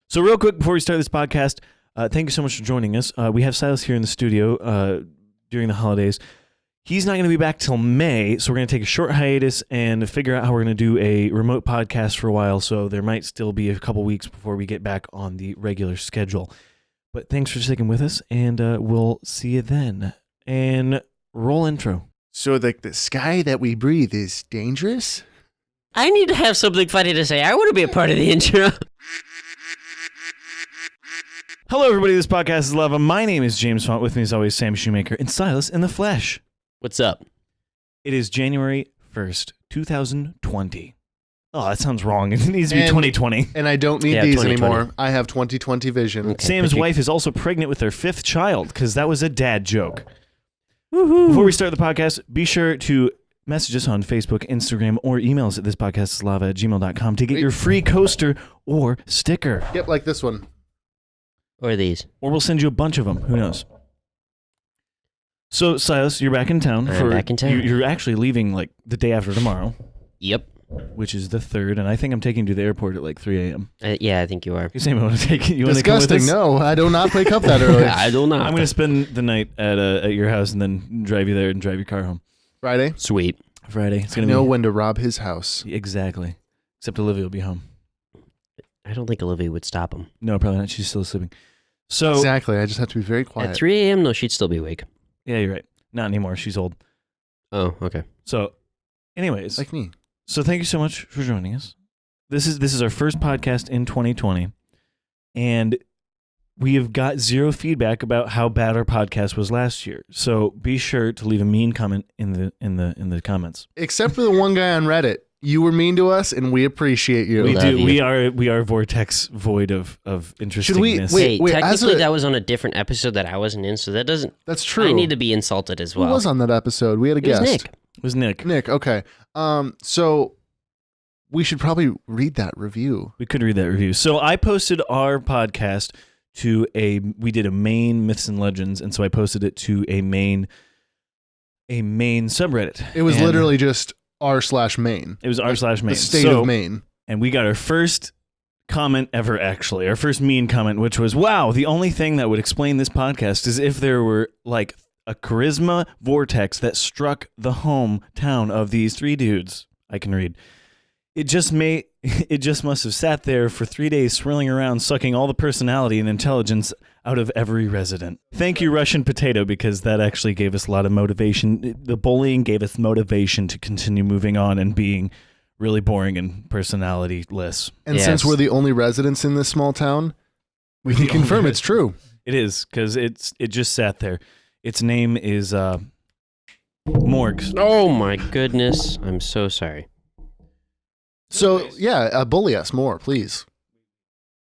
So real quick before we start this podcast, thank you so much for joining us. We have Silas here in the studio during the holidays. He's not going to be back till May, so we're going to take a short hiatus and figure out how we're going to do a remote podcast for a while, so there might still be a couple weeks before we get back on the regular schedule. But thanks for sticking with us, and we'll see you then. And roll intro. So the sky that we breathe is dangerous? I need to have something funny to say. I want to be a part of the intro. Hello, everybody. This podcast is Lava. My name is James Font. With me, as always, Sam Shoemaker and Silas in the flesh. What's up? It is January 1st, 2020. Oh, that sounds wrong. It needs to be 2020. And I don't need these anymore. I have 2020 vision. Okay, Sam's wife is also pregnant with their 5th child, because that was a dad joke. Woohoo. Before we start the podcast, be sure to message us on Facebook, Instagram, or email us at thispodcastislava@gmail.com to get your free coaster or sticker. Yep, like this one. Or these. Or we'll send you a bunch of them. Who knows? So, Silas, you're back in town. I'm back in town. You're actually leaving like the day after tomorrow. Yep. Which is the 3rd, and I think I'm taking you to the airport at like 3 a.m. Yeah, I think you are. You say I want to take you. Disgusting. No, I do not wake up that early. I do not. I'm going to spend the night at your house and then drive you there and drive your car home. Friday? Sweet. Friday. It's I know when to rob his house. Exactly. Except Olivia will be home. I don't think Olivia would stop him. No, probably not. She's still sleeping. So exactly. I just have to be very quiet. At 3 a.m., no, she'd still be awake. Yeah, you're right. Not anymore. She's old. Oh, okay. So, anyways. Like me. So thank you so much for joining us. This is our first podcast in 2020, and we have got zero feedback about how bad our podcast was last year. So be sure to leave a mean comment in the comments. Except for the one guy on Reddit. You were mean to us, and we appreciate you. We do. You. We are vortex void of interestingness. Should we wait? Technically, that was on a different episode that I wasn't in, so that doesn't. That's true. I need to be insulted as well. Who was on that episode? We had a guest. Was Nick. It was Nick. Nick. Okay. So we should probably read that review. We could read that review. So I posted our podcast to we did a main Myths and Legends, and so I posted it to a main subreddit. It was literally just r/main. It was r/main. The state of Maine. And we got our first comment ever, actually. Our first mean comment, which was, wow, the only thing that would explain this podcast is if there were like a charisma vortex that struck the hometown of these 3 dudes. I can read. It just must have sat there for 3 days swirling around, sucking all the personality and intelligence out of every resident. Thank you, Russian Potato, because that actually gave us a lot of motivation. The bullying gave us motivation to continue moving on and being really boring and personality-less. And since we're the only residents in this small town, we can confirm it's true. It is, because it just sat there. Its name is Morgs. Oh my goodness. I'm so sorry. So, yeah, bully us more, please.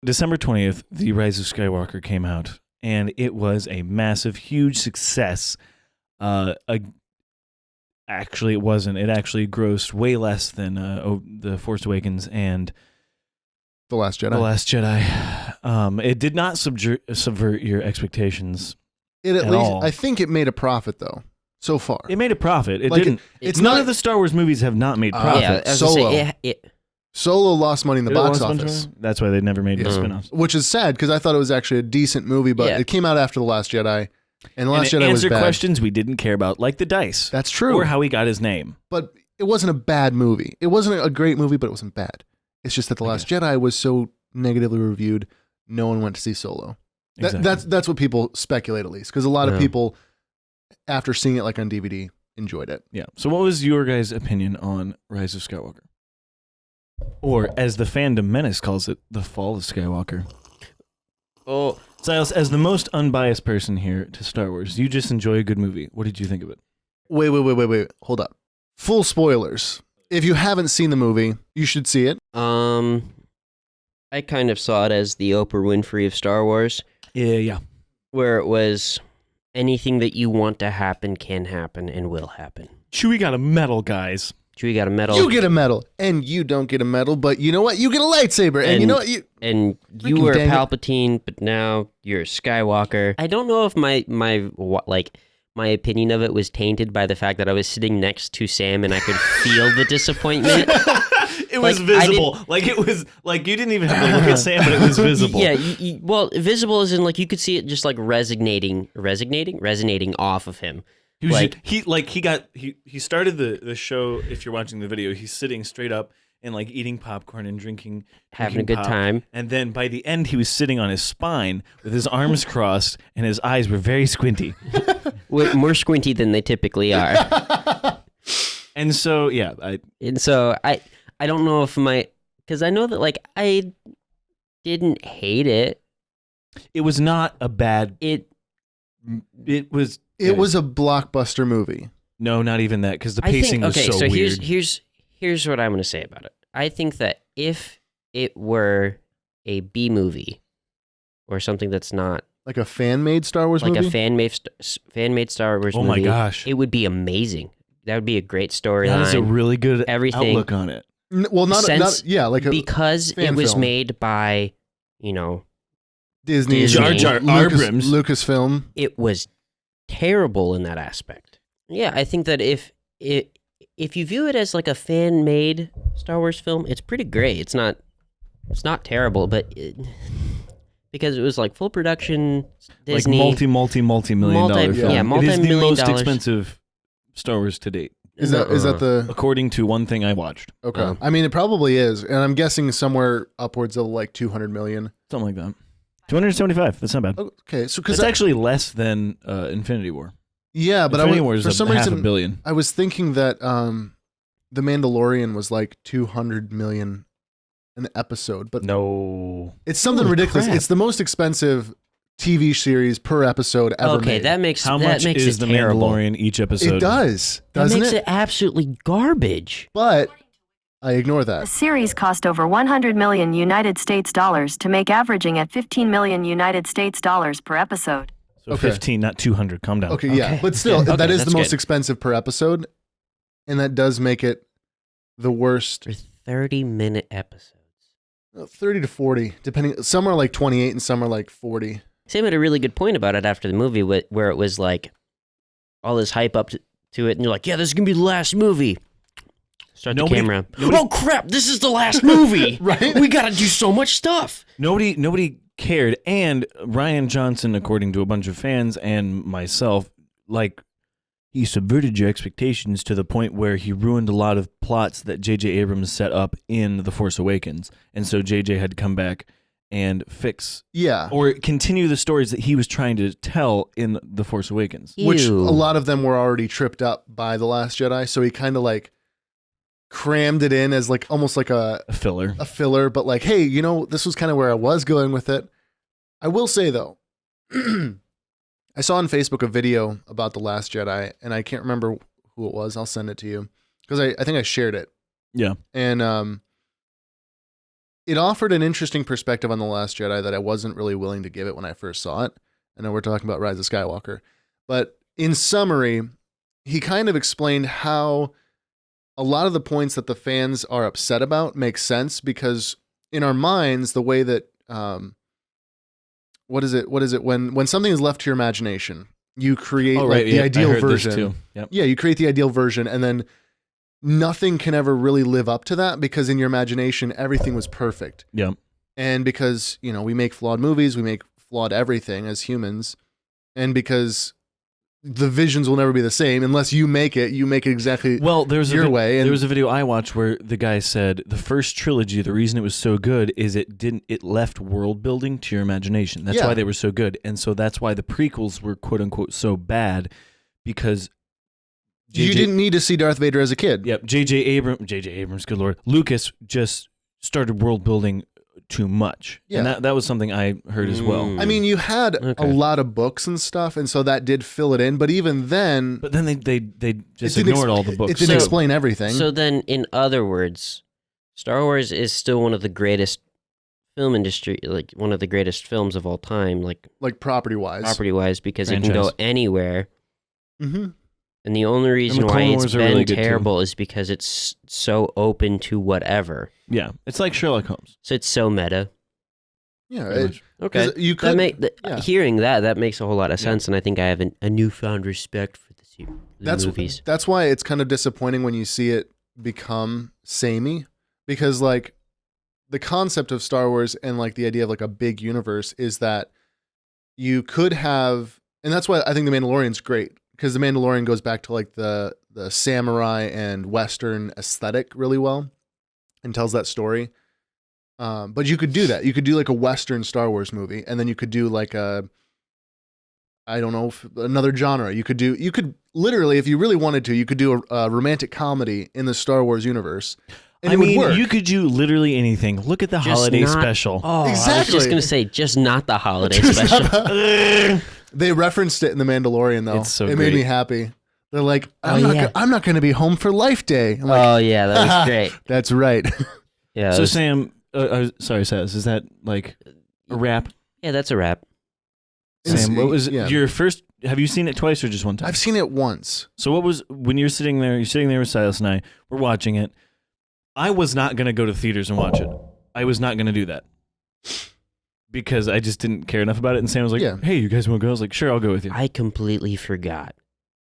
December 20th, The Rise of Skywalker came out, and it was a massive, huge success. Actually, it wasn't. It actually grossed way less than The Force Awakens and The Last Jedi. The Last Jedi. It did not subvert your expectations. At least, I think it made a profit, though, so far. It made a profit. It didn't. It's none not, of the Star Wars movies have not made profit. Yeah, Solo. Solo lost money in the box office. That's why they never made the spin-offs. Which is sad, because I thought it was actually a decent movie, but it came out after The Last Jedi, and The Last Jedi was bad. Answer questions we didn't care about, like the dice. That's true. Or how he got his name. But it wasn't a bad movie. It wasn't a great movie, but it wasn't bad. It's just that The Last Jedi was so negatively reviewed, no one went to see Solo. Exactly. That's what people speculate, at least, because a lot of people, after seeing it like on DVD, enjoyed it. Yeah. So what was your guys' opinion on Rise of Skywalker? Or, as the fandom menace calls it, The Fall of Skywalker. Oh, Silas, as the most unbiased person here to Star Wars, you just enjoy a good movie. What did you think of it? Wait. Hold up. Full spoilers. If you haven't seen the movie, you should see it. I kind of saw it as the Oprah Winfrey of Star Wars. Yeah. Where it was anything that you want to happen can happen and will happen. Chewie got a medal, guys. Chewie got a medal. You get a medal, and you don't get a medal, but you know what? You get a lightsaber, and you know what? You were Palpatine, but now you're Skywalker. I don't know if my opinion of it was tainted by the fact that I was sitting next to Sam and I could feel the disappointment. It was visible. Like it was like you didn't even have to look at Sam, but it was visible. Yeah, well, visible is in like you could see it just like resonating off of him. He was he started the show. If you're watching the video, he's sitting straight up and like eating popcorn and having a good time. And then by the end, he was sitting on his spine with his arms crossed and his eyes were very squinty. More squinty than they typically are. And so, yeah. I don't know if because I know that like I didn't hate it. It was not a bad. It was a blockbuster movie. No, not even that, because the pacing was so weird. Here's what I'm going to say about it. I think that if it were a B movie or something that's not like a fan-made Star Wars movie, like a fan-made Star Wars movie, oh my gosh, it would be amazing. That would be a great storyline. That is a really good outlook on it. Well, because it was film. Made by, Disney. Jar Jar Abrams. Lucasfilm. It was terrible in that aspect. Yeah, I think that if you view it as like a fan-made Star Wars film, it's pretty great. It's not terrible, but because it was like full production Disney, like multi-million dollar film. Yeah, it is the most $multi-million expensive Star Wars to date. Is that the according to one thing I watched? Okay, I mean it probably is, and I'm guessing somewhere upwards of like 200 million, something like that. 275. That's not bad. Okay, so because it's actually less than Infinity War. Yeah, but Infinity War is for some reason $500 million. I was thinking that the Mandalorian was like 200 million an episode, but no, it's something ridiculous. Crap. It's the most expensive TV series per episode ever made. That makes how much is the terrible. Mandalorian each episode? It does, doesn't it? Makes it absolutely garbage. But I ignore that. The series cost over 100 million United States dollars to make, averaging at 15 million United States dollars per episode. So 15, not 200. Calm down. Okay, yeah, but still, that is the most good. expensive per episode, and that does make it the worst. For 30-minute episodes. 30 to 40, depending. Some are like 28 and some are like 40. Sam had a really good point about it after the movie, where it was like all this hype up to it, and you're like, yeah, this is going to be the last movie. Start the camera. Oh, crap, this is the last movie. Right? We got to do so much stuff. Nobody cared, and Rian Johnson, according to a bunch of fans and myself, like, he subverted your expectations to the point where he ruined a lot of plots that J.J. Abrams set up in The Force Awakens. And so J.J. had to come back and fix or continue the stories that he was trying to tell in The Force Awakens. Which a lot of them were already tripped up by The Last Jedi, so he kind of like crammed it in as like almost like a filler, but like, hey, this was kind of where I was going with it. I will say though, I saw on Facebook a video about The Last Jedi, and I can't remember who it was. I'll send it to you because I think I shared it. Yeah. And it offered an interesting perspective on The Last Jedi that I wasn't really willing to give it when I first saw it. I know we're talking about Rise of Skywalker. But in summary, he kind of explained how a lot of the points that the fans are upset about make sense because in our minds, the way that what is it? When something is left to your imagination, you create the ideal version. Yep. Yeah, you create the ideal version, and then nothing can ever really live up to that because in your imagination, everything was perfect. Yeah. And because, we make flawed movies, we make flawed everything as humans, and because the visions will never be the same unless you make it exactly your way. And there was a video I watched where the guy said the first trilogy, the reason it was so good is it left world building to your imagination. That's why they were so good. And so that's why the prequels were quote unquote so bad, because you didn't need to see Darth Vader as a kid. Yep. J.J. Abrams, good Lord. Lucas just started world building too much. Yeah. And that was something I heard as well. I mean, you had a lot of books and stuff, and so that did fill it in. But even then... But then they just ignored all the books. It didn't explain everything. So then, in other words, Star Wars is still one of the greatest film industry, like one of the greatest films of all time. Like property-wise, because it can go anywhere. Mm-hmm. And the only reason why it's been really terrible is because it's so open to whatever. Yeah, it's like Sherlock Holmes. So it's so meta. Yeah. Okay. You could hearing that makes a whole lot of sense, and I think I have a newfound respect for the movies. That's why it's kind of disappointing when you see it become samey, because like the concept of Star Wars and like the idea of like a big universe is that you could have, and that's why I think the Mandalorian's great, because the Mandalorian goes back to like the samurai and Western aesthetic really well and tells that story. But you could do that. You could do like a Western Star Wars movie, and then you could do like I don't know, another genre. You could literally, if you really wanted to, you could do a romantic comedy in the Star Wars universe. And it would work. You could do literally anything. Look at the holiday special. Oh, exactly. I was just going to say, just not the holiday special. They referenced it in The Mandalorian, though. It's so it great. made me happy. They're like, I'm not going to be home for Life Day. I'm like, Oh, yeah, that was great. That's right. Yeah. So Sam, sorry, Silas, is that like a wrap? Yeah, that's a wrap. Sam, what was Yeah. your first? Have you seen it twice or just one time? I've seen it once. So what was when you're sitting there with Silas and I, we're watching it. I was not going to go to theaters and watch it. I was not going to do that because I just didn't care enough about it. And Sam was like, Yeah. "Hey, you guys want to go?" I was like, "Sure, I'll go with you." I completely forgot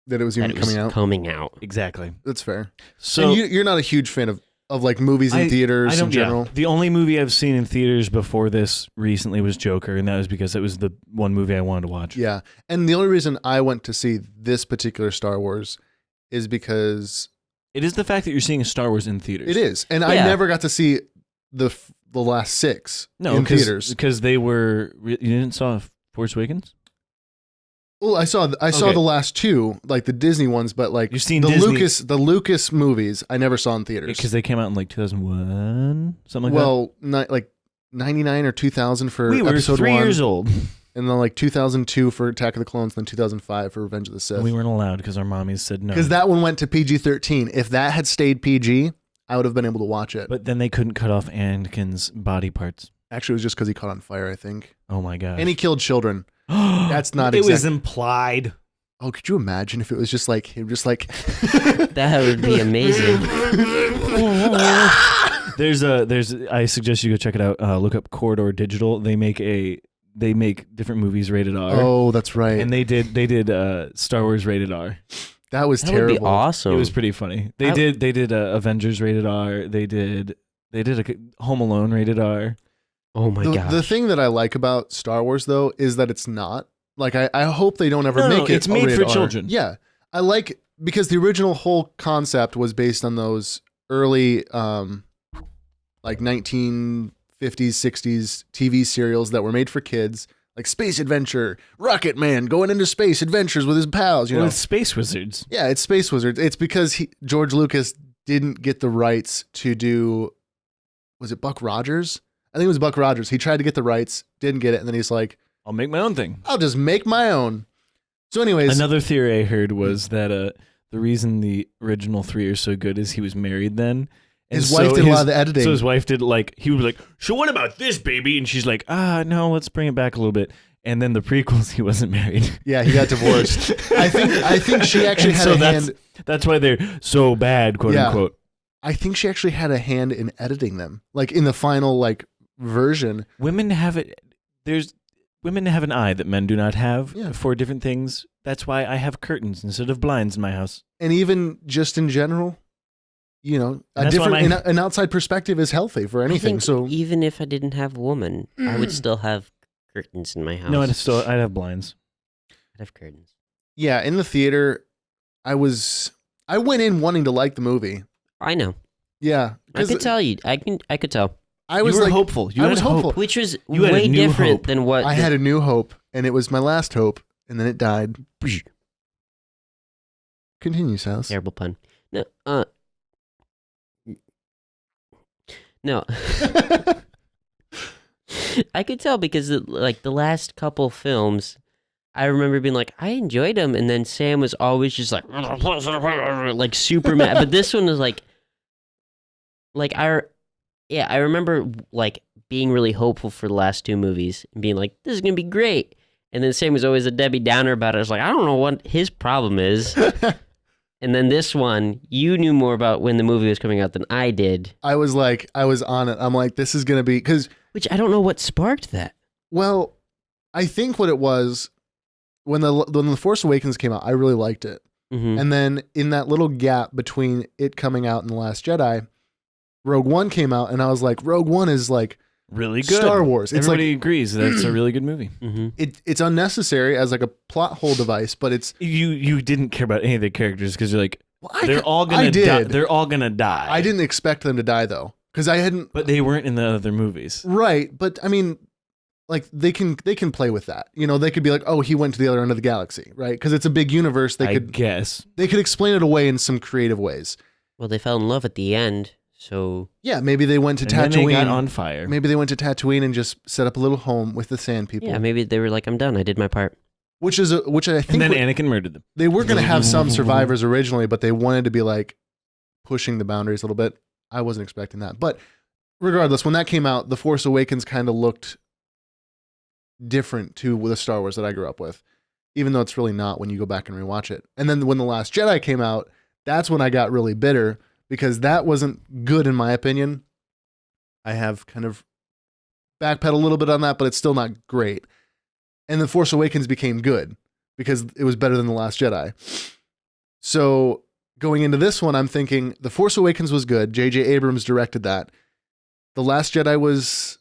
That it was even that it was coming out. coming out. Exactly. That's fair. So And you're not a huge fan of like movies in theaters in general. The only movie I've seen in theaters before this recently was Joker, and that was because it was the one movie I wanted to watch. Yeah. And the only reason I went to see this particular Star Wars is because It is the fact that you're seeing a Star Wars in theaters. it is. And I Yeah. never got to see the last 6 No, in theaters. because they were. You didn't saw Force Awakens? Well, I saw Okay. the last 2, like the Disney ones, but like You've seen the Disney- Lucas movies I never saw in theaters. Because they came out in like 2001, something like Well, like 99 or 2000 for that. We were episode 3 1, years old. and then like 2002 for Attack of the Clones, then 2005 for Revenge of the Sith. And we weren't allowed because our mommies said no. Because that one went to PG-13. If that had stayed PG, I would have been able to watch it. But then they couldn't cut off Anakin's body parts. Actually, it was just because he caught on fire, I think. Oh my gosh. And he killed children. That's not It was exact- implied. Oh, could you imagine if it was just like him, just like That would be amazing. I suggest you go check it out. Look up Corridor Digital. They make different movies rated R. Oh, that's right. And they did Star Wars rated R. That was That terrible. would be awesome. It was pretty funny. They did Avengers rated R. They did a Home Alone rated R. Oh my gosh. The thing that I like about Star Wars though is that it's not like I hope they don't ever make it. It's made a for rated R. children. Yeah, I like because the original whole concept was based on those early like 1950s 60s TV serials that were made for kids, like Space Adventure, Rocket Man going into space adventures with his pals. You know, It's Space Wizards. yeah, it's Space Wizards. It's because George Lucas didn't get the rights to do. Was it Buck Rogers? I think it was Buck Rogers. He tried to get the rights, didn't get it, and then he's like, I'll make my own thing. I'll just make my own. So anyways, Another theory I heard was that the reason the original 3 are so good is he was married then. And his wife did a lot of the editing. So his wife did he would be like, so what about this, baby? And she's like, no, let's bring it back a little bit. And then the prequels, he wasn't married. Yeah, he got divorced. I think she actually had a hand. That's why they're so bad, quote Yeah. unquote. I think she actually had a hand in editing them, like in the final version. Women have it. Women have an eye that men do not have Yeah. for different things. That's why I have curtains instead of blinds in my house. And even just in general, a That's why different an outside perspective is healthy for I anything. think So even if I didn't have a woman, I would still have curtains in my house. No, I'd have blinds. I'd have curtains. yeah, in the theater, I went in wanting to like the movie. I know. Yeah, I could tell you. I could tell. I was you were like hopeful. You I had was hope. hopeful. Which was You had a way new different hope. than what I had a new hope, and it was my last hope, and then it died. Continue, Silas. terrible pun. No, no. I could tell because the last couple films, I remember being like, I enjoyed them, and then Sam was always just like super mad. But this one was I remember being really hopeful for the last 2 movies and being like, this is gonna be great. And then Sam was always a Debbie Downer about it. I was like, I don't know what his problem is. And then this one, you knew more about when the movie was coming out than I did. I was on it. I'm like, this is gonna be because. Which I don't know what sparked that. Well, I think what it was when the Force Awakens came out, I really liked it. Mm-hmm. And then in that little gap between it coming out and The Last Jedi, Rogue One came out, and I was like, Rogue One is like really good. Star Wars. It's Everybody agrees that's a really good movie. It's unnecessary as like a plot hole device, but it's you didn't care about any of the characters because you're like, well, they're all gonna die. They're all gonna die. I didn't expect them to die though, because I hadn't. But they weren't in the other movies, right? But I mean, like they can play with that. You know, they could be like, oh, he went to the other end of the galaxy, right? Because it's a big universe. I guess they could explain it away in some creative ways. Well, they fell in love at the end, so yeah, maybe they went to Tatooine. Then they got on fire. Maybe they went to Tatooine and just set up a little home with the Sand People. yeah, maybe they were like, I'm done. I did my part. Which I think. And then Anakin murdered them. They were going to have some survivors originally, but they wanted to be like pushing the boundaries a little bit. I wasn't expecting that, but regardless, when that came out, The Force Awakens kind of looked different to the Star Wars that I grew up with, even though it's really not when you go back and rewatch it. And then when The Last Jedi came out, that's when I got really bitter because that wasn't good in my opinion. I have kind of backpedaled a little bit on that, but it's still not great. And The Force Awakens became good because it was better than The Last Jedi. So going into this one, I'm thinking The Force Awakens was good. J.J. Abrams directed that. The Last Jedi was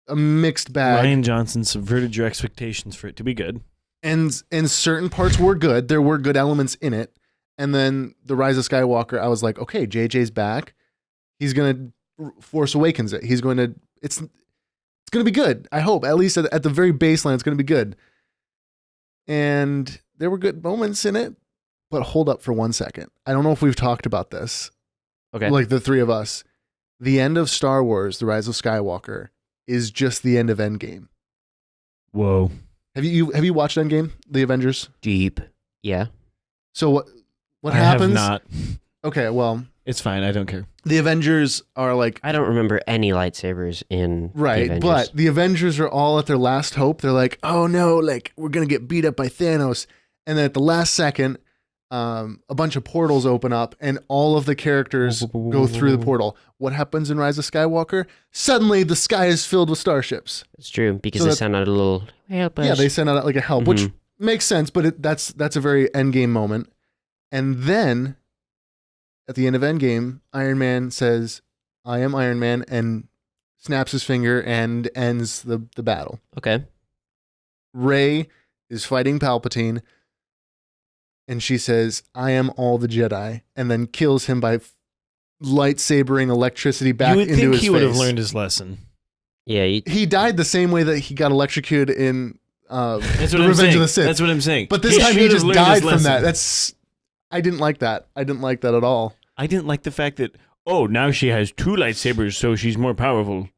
a mixed bag. Rian Johnson subverted your expectations for it to be good. And certain parts were good. There were good elements in it. And then The Rise of Skywalker, I was like, okay, JJ's back. He's going to Force Awakens it. He's going to, it's going to be good. I hope, at least at the very baseline, it's going to be good. And there were good moments in it, but hold up for 1 second. I don't know if we've talked about this. Okay. Like the three of us. The end of Star Wars, The Rise of Skywalker, is just the end of Endgame. Whoa. Have you watched Endgame, The Avengers? Deep. Yeah. So what I happens? have not. Okay, well, It's fine. I don't care. the Avengers are like I don't remember any lightsabers in the right, Avengers. but the Avengers are all at their last hope. They're like, oh no, like we're gonna get beat up by Thanos, and then at the last second, a bunch of portals open up, and all of the characters go through the portal. What happens in Rise of Skywalker? Suddenly, the sky is filled with starships. It's true because So they that- send out a little help us. Yeah, they send out like a help, which Mhm. makes sense, but that's a very Endgame moment. And then at the end of Endgame, Iron Man says, "I am Iron Man," and snaps his finger and ends the battle. Okay. Rey is fighting Palpatine, and she says, "I am all the Jedi," and then kills him by lightsabering electricity back You would into think his he face. would have learned his lesson. Yeah. He died the same way that he got electrocuted in That's The what I'm Revenge saying. of the Sith. That's what I'm saying. But this time he should have just learned died his from lesson. that. I didn't like that. I didn't like that at all. I didn't like the fact that, oh, now she has 2 lightsabers, so she's more powerful.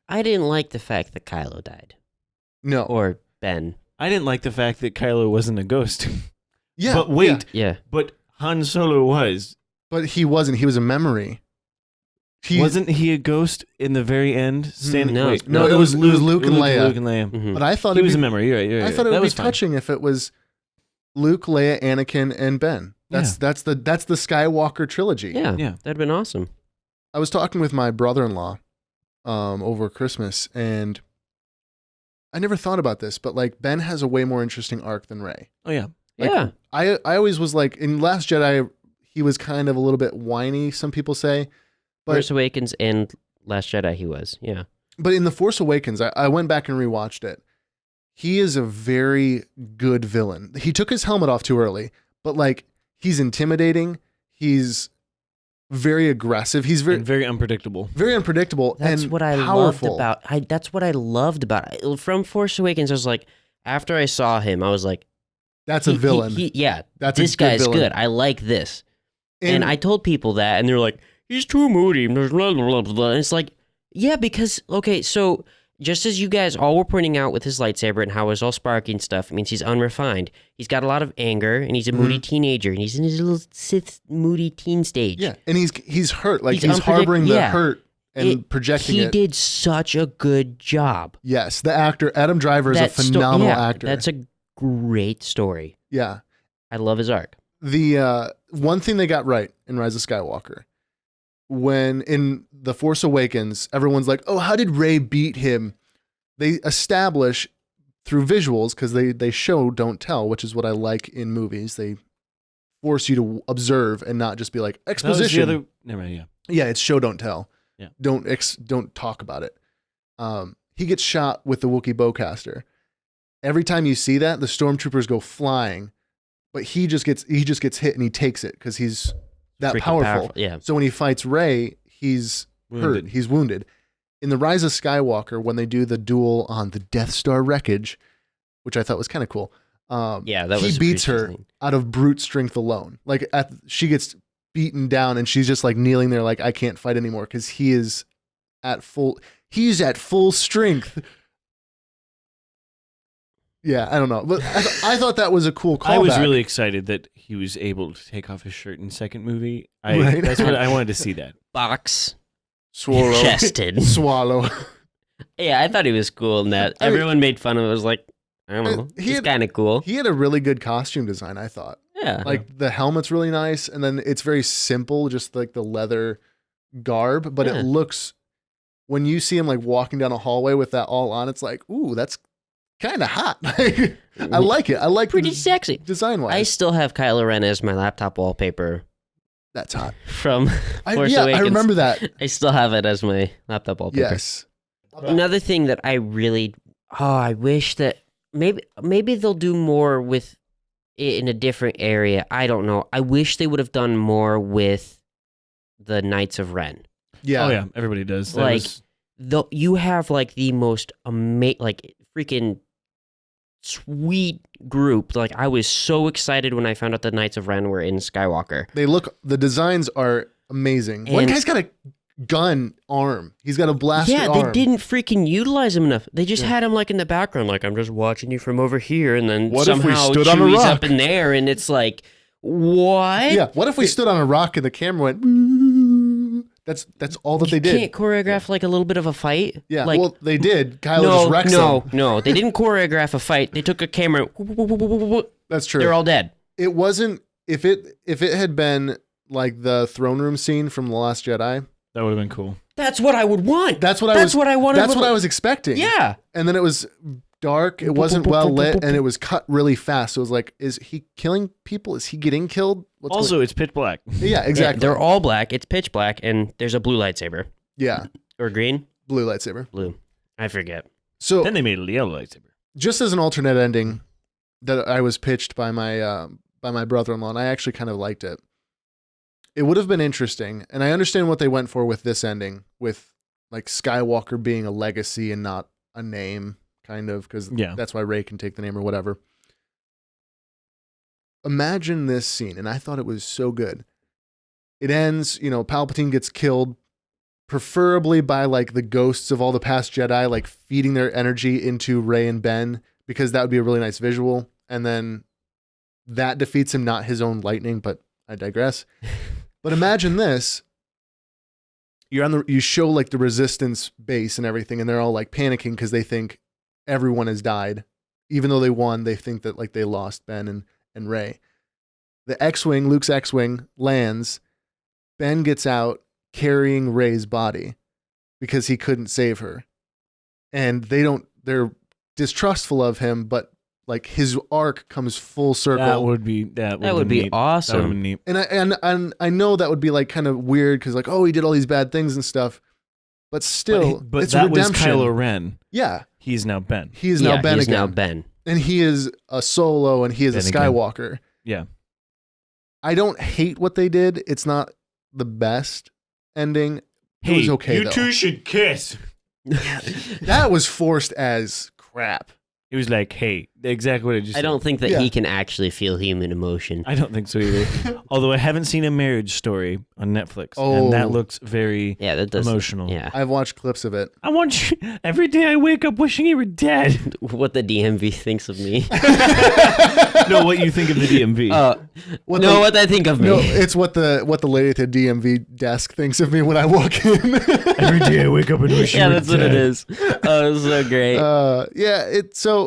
I didn't like the fact that Kylo died. No. Or Ben. I didn't like the fact that Kylo wasn't a ghost. Yeah. But wait, Yeah. but Han Solo was. But he wasn't. He was a memory. Wasn't he a ghost in the very end? No. Wait, No, it was Luke and Leia. Luke and Leia. Mhm. But I thought He it'd was be, a memory. You're right. You're right. I thought it That would be was fine. touching if it was Luke, Leia, Anakin, and Ben. That's the Skywalker trilogy. Yeah. Yeah. That'd have been awesome. I was talking with my brother-in-law over Christmas, and I never thought about this, but like Ben has a way more interesting arc than Rey. Oh yeah. Like, yeah. I always was like in Last Jedi, he was kind of a little bit whiny. Some people say, but Force Awakens and Last Jedi he was. Yeah. But in The Force Awakens, I went back and rewatched it. He is a very good villain. He took his helmet off too early, but like he's intimidating. He's very aggressive. He's And very unpredictable. very unpredictable That's and what I powerful. loved about that's what I loved about it. From Force Awakens, I was like, after I saw him, I was like, That's a villain. yeah, That's a this good guy's villain. good. I like this. And I told people that, and they're like, he's too moody. Blah, blah, blah, blah. And it's like, yeah, because, okay, so just as you guys all were pointing out with his lightsaber and how it was all sparky and stuff, it means he's unrefined. He's got a lot of anger, and he's a moody teenager, and he's in his little Sith moody teen stage. yeah, and he's hurt. Like He's he's harboring the yeah. hurt and projecting He it. did such a good job. Yes, the actor Adam Driver is a phenomenal actor. That's a great story. Yeah. I love his arc. The one thing they got right in Rise of Skywalker, when in The Force Awakens, everyone's like, "Oh, how did Rey beat him?" They establish through visuals, because they show, don't tell, which is what I like in movies. They force you to observe and not just be like That was the exposition. other. Never mind. Yeah. Yeah, it's show don't tell. Yeah. Don't talk about it. He gets shot with the Wookiee bowcaster. Every time you see that, the stormtroopers go flying, but he just gets hit and he takes it because he's that Freaking powerful. Yeah. So when he fights Rey, he's hurt. He's wounded. In the Rise of Skywalker, when they do the duel on the Death Star wreckage, which I thought was kind of cool. He beats her out of brute strength alone. Like she gets beaten down and she's just like kneeling there like I can't fight anymore because he's at full strength. Yeah, I don't know. But I thought that was a cool callback. I was really excited that he was able to take off his shirt in the second movie. Right. That's what I wanted to see that. Box. Swallow. Chested. Swallow. Yeah, I thought he was cool in that. Everyone made fun of it. It was like, I don't know. He's kind of cool. He had a really good costume design, I thought. Yeah. Like the helmet's really nice, and then it's very simple, just like the leather garb, but it looks, when you see him like walking down a hallway with that all on, it's like, ooh, that's kind of hot. I like it. I like pretty sexy design-wise. I still have Kylo Ren as my laptop wallpaper. That's hot. From Force Awakens. I remember that. I still have it as my laptop wallpaper. Yes. Another thing that I really, I wish that maybe they'll do more with it in a different area. I don't know. I wish they would have done more with the Knights of Ren. Yeah. Oh yeah, everybody does. You have like the most like freaking sweet group. Like I was so excited when I found out the Knights of Ren were in Skywalker. The designs are amazing. One guy's got a gun arm. He's got a blaster arm. Yeah, they didn't freaking utilize him enough. They just had him like in the background, like I'm just watching you from over here, and then somehow Chewie's up in there, and it's like, what? Yeah, what if we stood on a rock and the camera went? That's all that they did. You can't choreograph like a little bit of a fight. Yeah, like, well they did. Kylo just wrecks them. No, they didn't choreograph a fight. They took a camera. That's true. They're all dead. It wasn't. If it had been like the throne room scene from The Last Jedi, that would have been cool. That's what I would want. That's what I wanted. That's what I was expecting. Yeah. And then it was dark. It wasn't well lit, and it was cut really fast. So it was like, is he killing people? Is he getting killed? It's pitch black. Yeah, exactly. Yeah, they're all black. It's pitch black, and there's a blue lightsaber. Yeah. Or green? Blue lightsaber. Blue. I forget. So then they made a yellow lightsaber. Just as an alternate ending that I was pitched by my brother-in-law, and I actually kind of liked it. It would have been interesting, and I understand what they went for with this ending, with like Skywalker being a legacy and not a name, kind of, because that's why Rey can take the name or whatever. Imagine this scene, and I thought it was so good. It ends, Palpatine gets killed, preferably by like the ghosts of all the past Jedi, like feeding their energy into Rey and Ben, because that would be a really nice visual. And then that defeats him, not his own lightning, but I digress. But imagine this. You show like the Resistance base and everything, and they're all like panicking because they think everyone has died. Even though they won, they think that like they lost Ben and Rey. The X-Wing, Luke's X-Wing, lands. Ben gets out carrying Rey's body because he couldn't save her. And they're distrustful of him, but like his arc comes full circle. That would be awesome. That would have been neat. And I know that would be like kind of weird because like, oh, he did all these bad things and stuff, but still, but it's that redemption. was Kylo Ren. Yeah, he's now Ben. He is now Ben he's again. Now Ben, and he is a Solo, and he is Ben a Skywalker. Again. Yeah, I don't hate what they did. It's not the best ending. It was okay. You two should kiss. That was forced as crap. It was like, hey, exactly what I just said. I don't think that he can actually feel human emotion. I don't think so either. Although I haven't seen A Marriage Story on Netflix, and that looks very emotional. Yeah, I've watched clips of it. I want you, every day I wake up wishing you were dead. What the DMV thinks of me. No, what you think of the DMV. What they think of me. No, it's what the lady at the DMV desk thinks of me when I walk in. Every day I wake up and wish you were dead. Yeah, that's what it is. Oh, it's so great. So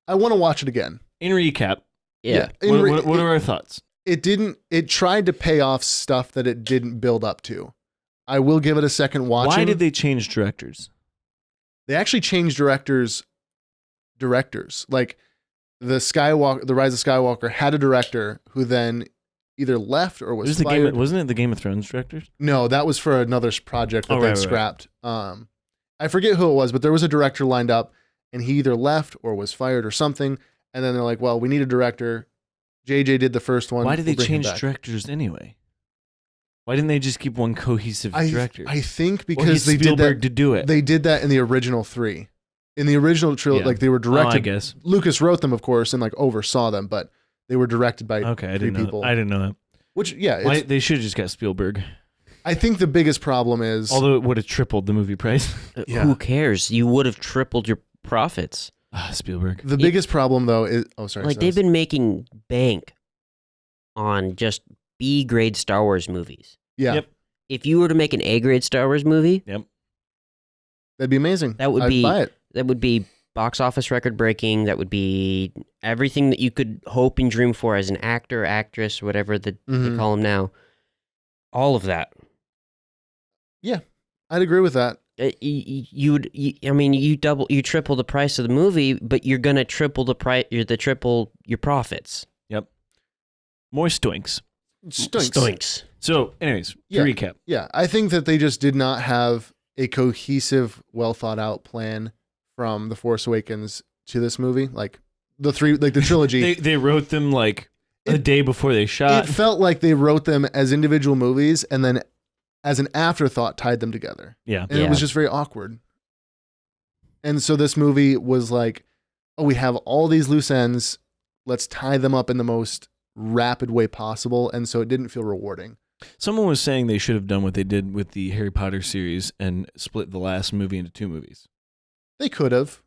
I want to watch it again. In recap, what are our thoughts? It tried to pay off stuff that it didn't build up to. I will give it a second watching. Why did they change directors? They actually changed directors. Like the Rise of Skywalker had a director who then either left or was fired. Wasn't it the Game of Thrones directors? No, that was for another project that they scrapped. Right. I forget who it was, but there was a director lined up, and he either left or was fired or something. And then they're like, well, we need a director. JJ did the first one. Why did they change directors anyway? Why didn't they just keep one cohesive director? I think because they did that to do it. They did that in the original 3. In the original trilogy, like they were directed. I guess Lucas wrote them, of course, and like oversaw them, but they were directed by 3 people. I didn't know that. Which, yeah, they should have just got Spielberg. I think the biggest problem is, although it would have tripled the movie price. Who cares? You would have tripled your profits. Spielberg. The biggest problem, though, is like they've been making bank on just B-grade Star Wars movies. Yeah. Yep. If you were to make an A-grade Star Wars movie, that'd be amazing. I'd buy it. That would be box office record breaking. That would be everything that you could hope and dream for as an actor, actress, whatever they call them now. All of that. Yeah, I'd agree with that. You triple the price of the movie, but you're gonna triple the price. Triple your profits. Yep. More stoinks. Stoinks. So, anyways, to recap. Yeah, I think that they just did not have a cohesive, well thought out plan from The Force Awakens to this movie. Like the trilogy. they wrote them like a day before they shot. It felt like they wrote them as individual movies and then as an afterthought tied them together. Yeah. And it was just very awkward. And so this movie was like, oh, we have all these loose ends. Let's tie them up in the most rapid way possible. And so it didn't feel rewarding. Someone was saying they should have done what they did with the Harry Potter series and split the last movie into 2 movies. They could have.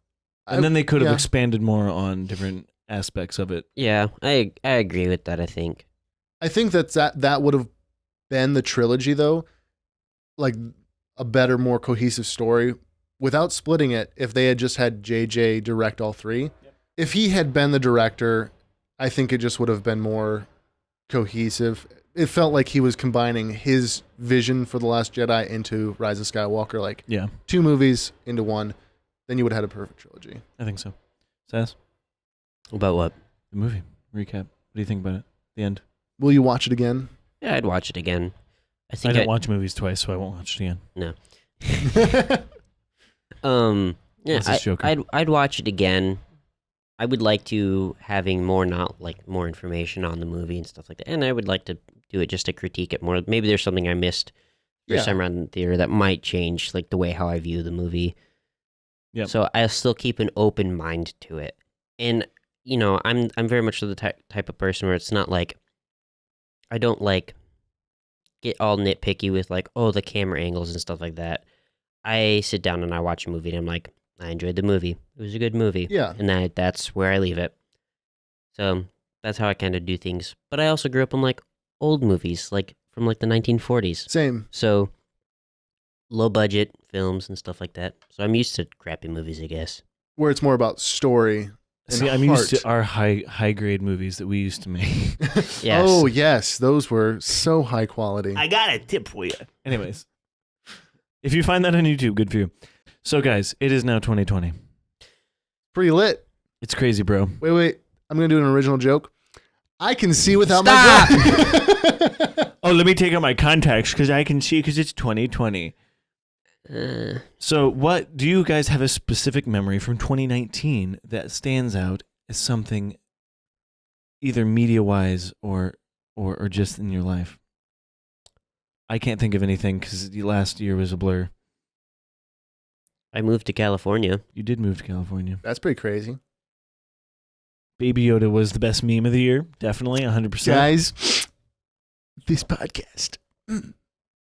And then they could have expanded more on different aspects of it. Yeah, I agree with that, I think. I think that would have been the trilogy, though. Like a better, more cohesive story without splitting it if they had just had JJ direct all 3. Yep. If he had been the director, I think it just would have been more cohesive. It felt like he was combining his vision for The Last Jedi into Rise of Skywalker, like 2 movies into 1. Then you would have had a perfect trilogy. I think so. Sass? About what? The movie. Recap. What do you think about it? The end. Will you watch it again? Yeah, I'd watch it again. I don't watch movies twice, so I won't watch it again. No. I'd watch it again. I would like to having more information on the movie and stuff like that, and I would like to do it just to critique it more. Maybe there's something I missed first time around in the theater that might change like the way how I view the movie. Yeah. So I'll still keep an open mind to it, and I'm very much the type of person where it's not like I don't like get all nitpicky with like the camera angles and stuff like that. I sit down and I watch a movie and I'm like, I enjoyed the movie. It was a good movie. Yeah. And that's where I leave it. So that's how I kind of do things. But I also grew up on like old movies, like from like the 1940s. Same. So low budget films and stuff like that. So I'm used to crappy movies, I guess. Where it's more about story. See, I'm used to our high grade movies that we used to make. Yes. Oh, yes. Those were so high quality. I got a tip for you. Anyways, if you find that on YouTube, good for you. So, guys, it is now 2020. Pretty lit. It's crazy, bro. Wait. I'm going to do an original joke. I can see without my glasses. Oh, let me take out my contacts because I can see because it's 2020. So what do you guys have a specific memory from 2019 that stands out as something either media wise or just in your life? I can't think of anything because the last year was a blur. I moved to California. You did move to California. That's pretty crazy. Baby Yoda was the best meme of the year. Definitely 100%. Guys, this podcast.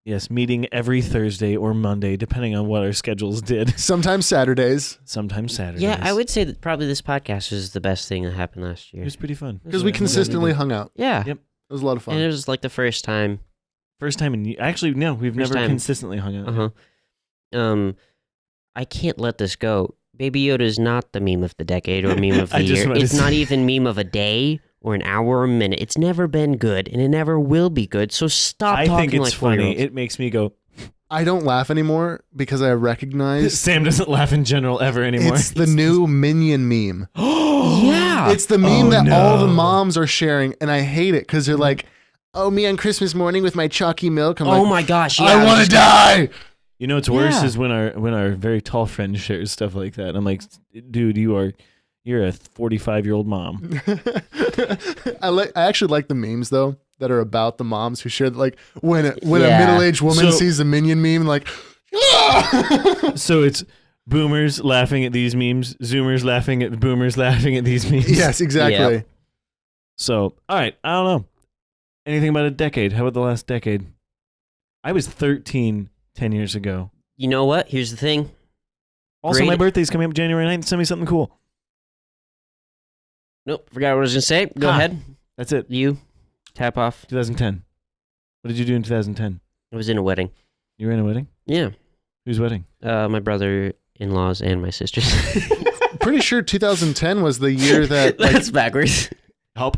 Yes, meeting every Thursday or Monday, depending on what our schedules did. Sometimes Saturdays. Sometimes Saturdays. Yeah, I would say that probably this podcast was the best thing that happened last year. It was pretty fun. Because we consistently hung out. Yeah. Yep. It was a lot of fun. And it was like the first time. First time in... Actually, no, we've never consistently hung out. Uh-huh. I can't let this go. Baby Yoda is not the meme of the decade or meme of the year. It's not even meme of a day or an hour or a minute. It's never been good, and it never will be good. So stop talking like 4-year-olds. I think it's funny. It makes me go... I don't laugh anymore because I recognize... Sam doesn't laugh in general ever anymore. It's the new Minion meme. Yeah. It's the meme all the moms are sharing, and I hate it because they're like, oh, me on Christmas morning with my chalky milk. I'm Oh like, my gosh! Yeah, I want to die. You know what's worse Yeah. is when our very tall friend shares stuff like that. I'm like, dude, you're a 45-year-old mom. I actually like the memes though that are about the moms who share like when a middle-aged woman sees a Minion meme like. So it's boomers laughing at these memes, Zoomers laughing at boomers laughing at these memes. Yes, exactly. Yeah. So, all right, I don't know. Anything about a decade? How about the last decade? I was 13 10 years ago. You know what? Here's the thing. Also, my birthday's coming up January 9th. Send me something cool. Nope, forgot what I was going to say. Go ahead. That's it. You, tap off. 2010. What did you do in 2010? I was in a wedding. You were in a wedding? Yeah. Whose wedding? My brother-in-laws and my sisters. Pretty sure 2010 was the year that like, That's backwards. Help.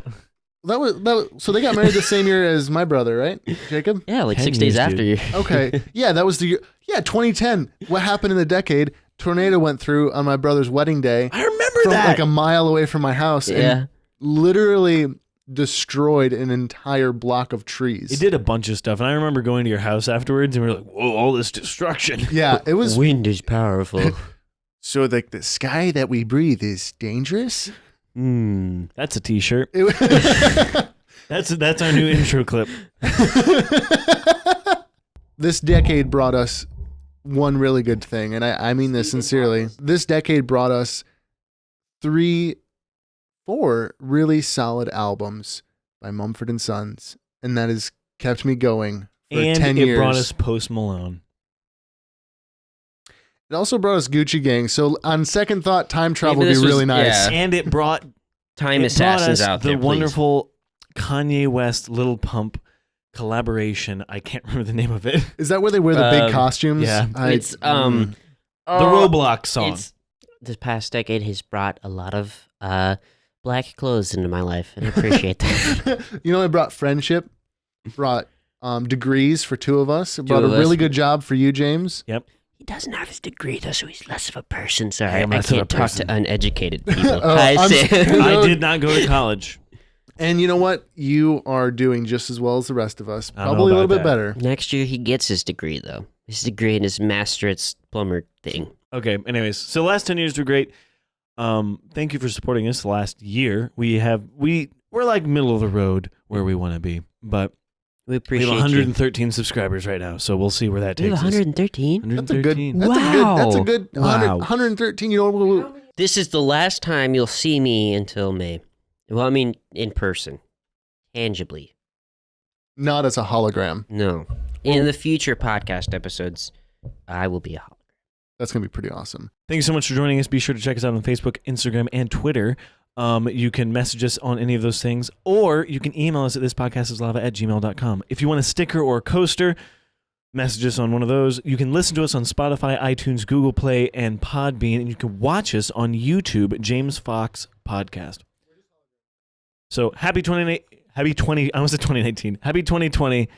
that was so they got married the same year as my brother, right? Jacob? Yeah, like 10 6 days years, after you. Okay. Yeah, that was the year. Yeah, 2010. What happened in the decade? Tornado went through on my brother's wedding day. I remember from that. like a mile away from my house Yeah. and literally destroyed an entire block of trees. It did a bunch of stuff, and I remember going to your house afterwards, and we were like, "Whoa, all this destruction!" Yeah, it was. Wind is powerful. So like the sky that we breathe is dangerous. That's a T-shirt. It- That's our new intro clip. This decade brought us one really good thing, and I mean this sincerely. This decade brought us 4 really solid albums by Mumford & Sons, and that has kept me going for And 10 it years. brought us Post Malone. It also brought us Gucci Gang. So on second thought, time travel would this be was- really nice. yeah. And it brought Time it assassins brought us out the there, please. wonderful Kanye West Lil Pump collaboration. I can't remember the name of it. Is that where they wear the big costumes? yeah. It's The Roblox song. This past decade has brought a lot of black clothes into my life, and I appreciate that. You know, it brought friendship, brought degrees for 2 of us. It brought a of us. really good job for you, James. Yep. He doesn't have his degree, though, so he's less of a person. Sorry, I am I less of a can't talk person. to uneducated people. Oh, Hi, I'm Sam. scared. I did not go to college. And you know what? You are doing just as well as the rest of us. I don't know Probably a little about bit that. better. Next year, he gets his degree, though. His degree in his master's plumber thing. Okay. Anyways, so the last 10 years were great. Thank you for supporting us the last year. We're like middle of the road where we want to be, but We we appreciate have you. 113 subscribers right now, so we'll see where that We have takes us. 113? That's a good. 113. That's a good. 100, Wow. 113. You know, This is the last time you'll see me until May. Well, I mean, in person. Tangibly. not as a hologram. No. In the future podcast episodes, I will be a hologram. That's gonna be pretty awesome. Thank you so much for joining us. Be sure to check us out on Facebook, Instagram, and Twitter. You can message us on any of those things, or you can email us at thispodcastislava@gmail.com. If you want a sticker or a coaster, message us on one of those. You can listen to us on Spotify, iTunes, Google Play, and PodBean, and you can watch us on YouTube, James Fox Podcast. So happy 2019. Happy 2020.